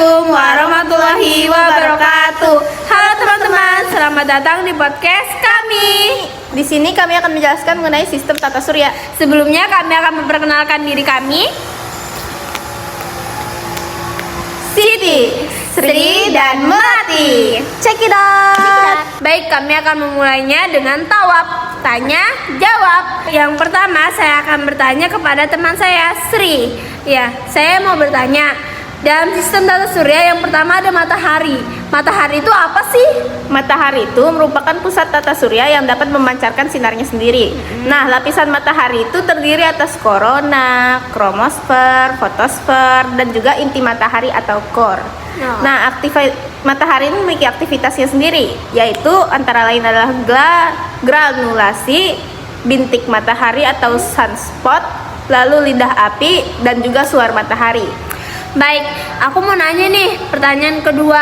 Assalamualaikum warahmatullahi wabarakatuh. Halo teman-teman, selamat datang di podcast kami. Di sini kami akan menjelaskan mengenai sistem tata surya. Sebelumnya kami akan memperkenalkan diri kami. Siti, Sri, dan Melati. Check it out. Baik, kami akan memulainya dengan tawab, tanya jawab. Yang pertama saya akan bertanya kepada teman saya, Sri. Ya, saya mau bertanya. Dalam sistem tata surya yang pertama ada matahari. Matahari itu apa sih? Matahari itu merupakan pusat tata surya yang dapat memancarkan sinarnya sendiri. Nah, lapisan matahari itu terdiri atas korona, kromosfer, fotosfer, dan juga inti matahari atau core. Nah, matahari ini memiliki aktivitasnya sendiri, yaitu antara lain adalah granulasi, bintik matahari atau sunspot, lalu lidah api, dan juga suar matahari. Baik, aku mau nanya nih, pertanyaan kedua.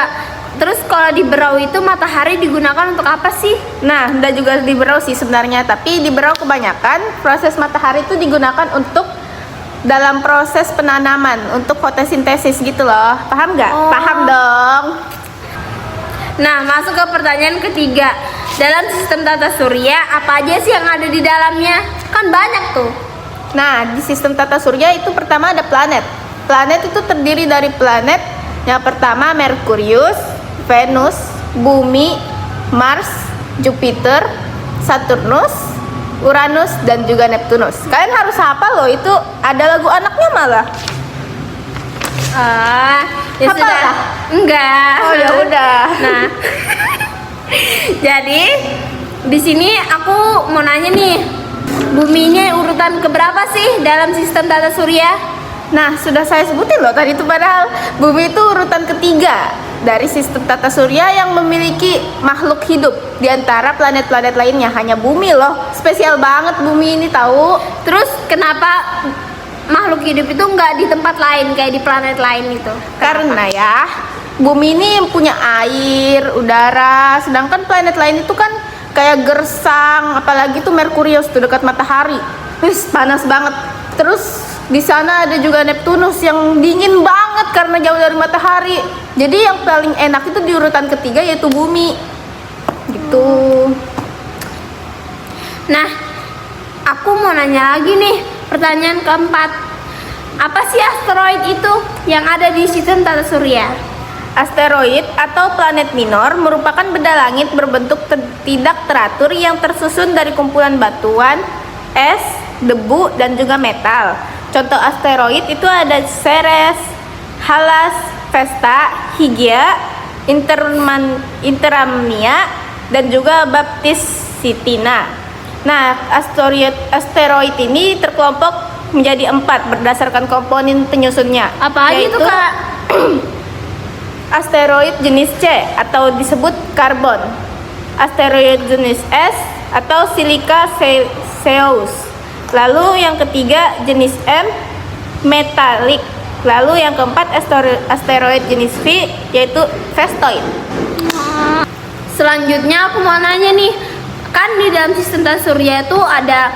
Terus kalau di Berau itu matahari digunakan untuk apa sih? Nah, dan juga di Berau sih sebenarnya, tapi di Berau kebanyakan proses matahari itu digunakan untuk dalam proses penanaman, untuk fotosintesis gitu loh. Paham nggak? Oh. Paham dong. Nah, masuk ke pertanyaan ketiga. Dalam sistem tata surya, apa aja sih yang ada di dalamnya? Kan banyak tuh. Nah, di sistem tata surya itu pertama ada planet. Planet itu terdiri dari planet yang pertama Merkurius, Venus, Bumi, Mars, Jupiter, Saturnus, Uranus, dan juga Neptunus. Kalian harus hafal loh, itu ada lagu anaknya malah. Ya Hafal sudah. kah? Enggak. Oh ya udah. Nah, jadi di sini aku mau nanya nih, Bumi ini urutan keberapa sih dalam sistem tata surya? Nah, sudah saya sebutin loh tadi itu, padahal Bumi itu urutan ketiga dari sistem tata surya yang memiliki makhluk hidup di antara planet-planet lainnya. Hanya Bumi loh, spesial banget Bumi ini tahu. Terus kenapa makhluk hidup itu nggak di tempat lain kayak di planet lain itu? Karena ya, Bumi ini punya air, udara, sedangkan planet lain itu kan kayak gersang, apalagi tuh Merkurius tuh dekat matahari. Wis, panas banget. Terus di sana ada juga Neptunus yang dingin banget karena jauh dari matahari. Jadi yang paling enak itu di urutan ketiga yaitu Bumi. Gitu. Nah, aku mau nanya lagi nih, pertanyaan keempat. Apa sih asteroid itu yang ada di sistem tata surya? Asteroid atau planet minor merupakan benda langit berbentuk tidak teratur yang tersusun dari kumpulan batuan, es, debu, dan juga metal. Contoh asteroid itu ada Ceres, Pallas, Vesta, Hygiea, Interamnia, dan juga Baptistina. Nah, asteroid ini terkelompok menjadi 4 berdasarkan komponen penyusunnya. Apa aja itu, Kak? Asteroid jenis C atau disebut karbon, asteroid jenis S atau silicaceous. Lalu yang ketiga jenis M, metalik. Lalu yang keempat asteroid jenis V yaitu Vestoid. Selanjutnya aku mau nanya nih, kan di dalam sistem tata surya itu ada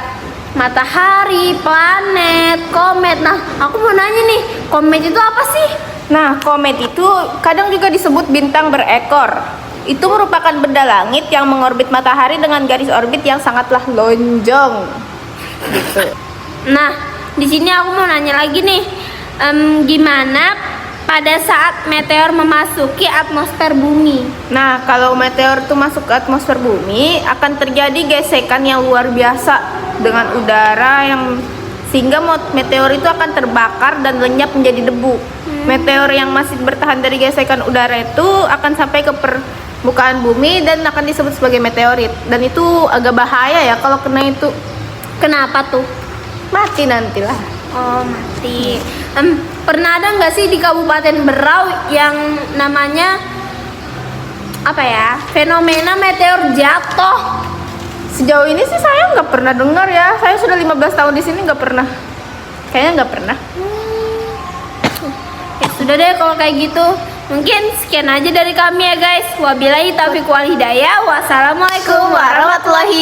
matahari, planet, komet. Nah, aku mau nanya nih, komet itu apa sih? Nah, komet itu kadang juga disebut bintang berekor. Itu merupakan benda langit yang mengorbit matahari dengan garis orbit yang sangatlah lonjong. Gitu. Nah, di sini aku mau nanya lagi nih, gimana pada saat meteor memasuki atmosfer bumi? Nah, kalau meteor itu masuk ke atmosfer bumi, akan terjadi gesekan yang luar biasa dengan udara yang sehingga meteor itu akan terbakar dan lenyap menjadi debu. Meteor yang masih bertahan dari gesekan udara itu akan sampai ke permukaan bumi dan akan disebut sebagai meteorit. Dan itu agak bahaya ya kalau kena itu. Kenapa tuh? Mati nantilah. Oh, mati. Pernah ada nggak sih di Kabupaten Berau yang namanya apa ya, fenomena meteor jatuh? Sejauh ini sih saya nggak pernah dengar ya. Saya sudah 15 tahun di sini nggak pernah. Kayaknya nggak pernah. Ya sudah deh kalau kayak gitu. Mungkin sekian aja dari kami ya guys. Wabillahi taufiq wal hidayah. Wassalamualaikum warahmatullahi